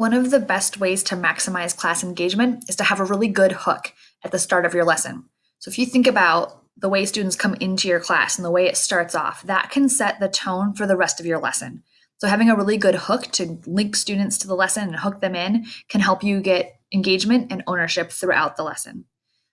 One of the best ways to maximize class engagement is to have a really good hook at the start of your lesson. So if you think about the way students come into your class and the way it starts off, that can set the tone for the rest of your lesson. So having a really good hook to link students to the lesson and hook them in can help you get engagement and ownership throughout the lesson.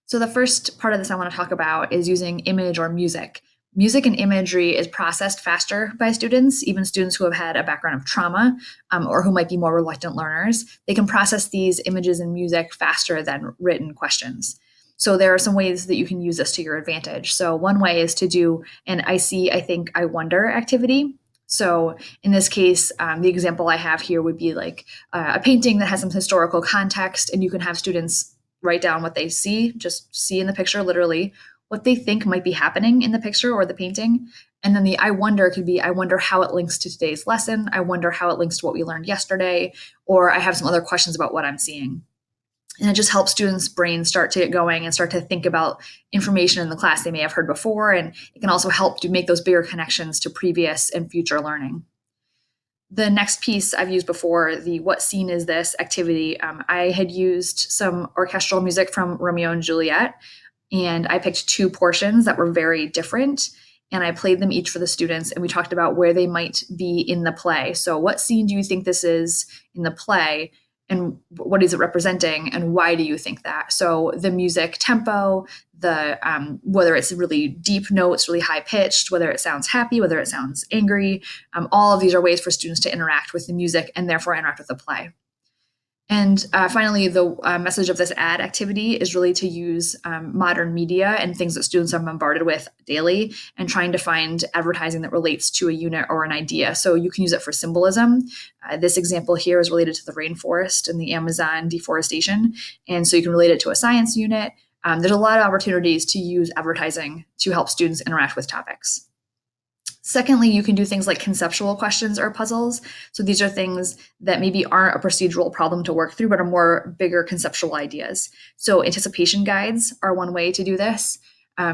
So the first part of this I want to talk about is using image or music. Music and imagery is processed faster by students, even students who have had a background of trauma or who might be more reluctant learners. They can process these images and music faster than written questions. So there are some ways that you can use this to your advantage. So one way is to do an I see, I think, I wonder activity. So in this case, the example I have here would be like a painting that has some historical context, and you can have students write down what they see, just see in the picture literally, what they think might be happening in the picture or the painting. And then the I wonder could be, I wonder how it links to today's lesson. I wonder how it links to what we learned yesterday. Or I have some other questions about what I'm seeing. And it just helps students' brains start to get going and start to think about information in the class they may have heard before. And it can also help to make those bigger connections to previous and future learning. The next piece I've used before, the what scene is this activity, I had used some orchestral music from Romeo and Juliet, and I picked two portions that were very different, and I played them each for the students, and we talked about where they might be in the play. So what scene do you think this is in the play, and what is it representing, and why do you think that? So the music tempo, the whether it's really deep notes, really high pitched, whether it sounds happy, whether it sounds angry, all of these are ways for students to interact with the music and therefore interact with the play. And finally, the message of this ad activity is really to use modern media and things that students are bombarded with daily and trying to find advertising that relates to a unit or an idea. So you can use it for symbolism. This example here is related to the rainforest and the Amazon deforestation. And so you can relate it to a science unit. There's a lot of opportunities to use advertising to help students interact with topics. Secondly, you can do things like conceptual questions or puzzles. So these are things that maybe aren't a procedural problem to work through, but are more bigger conceptual ideas. So anticipation guides are one way to do this.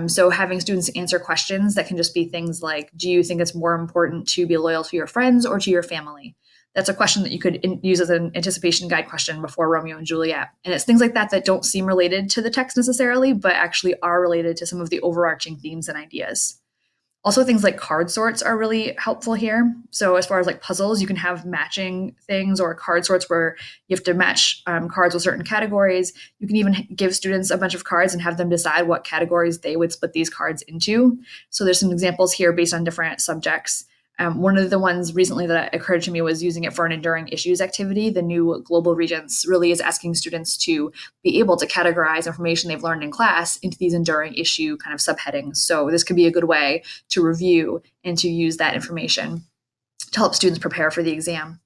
So having students answer questions that can just be things like, do you think it's more important to be loyal to your friends or to your family? That's a question that you could use as an anticipation guide question before Romeo and Juliet. And it's things like that that don't seem related to the text necessarily, but actually are related to some of the overarching themes and ideas. Also, things like card sorts are really helpful here. So as far as like puzzles, you can have matching things or card sorts where you have to match cards with certain categories. You can even give students a bunch of cards and have them decide what categories they would split these cards into. So there's some examples here based on different subjects. One of the ones recently that occurred to me was using it for an enduring issues activity. The new Global Regents really is asking students to be able to categorize information they've learned in class into these enduring issue kind of subheadings. So this could be a good way to review and to use that information to help students prepare for the exam.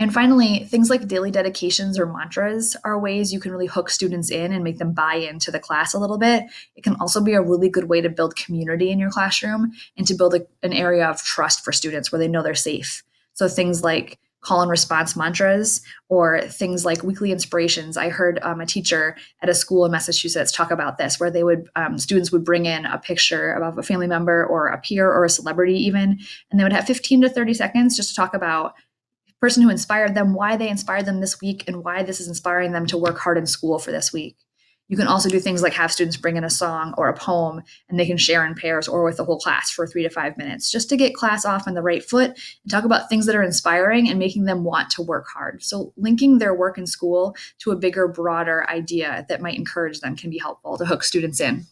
And finally, things like daily dedications or mantras are ways you can really hook students in and make them buy into the class a little bit. It can also be a really good way to build community in your classroom and to build an area of trust for students where they know they're safe. So things like call and response mantras or things like weekly inspirations. I heard a teacher at a school in Massachusetts talk about this, where they would students would bring in a picture of a family member or a peer or a celebrity even, and they would have 15 to 30 seconds just to talk about person who inspired them, why they inspired them this week, and why this is inspiring them to work hard in school for this week. You can also do things like have students bring in a song or a poem, and they can share in pairs or with the whole class for 3 to 5 minutes, just to get class off on the right foot and talk about things that are inspiring and making them want to work hard. So linking their work in school to a bigger, broader idea that might encourage them can be helpful to hook students in.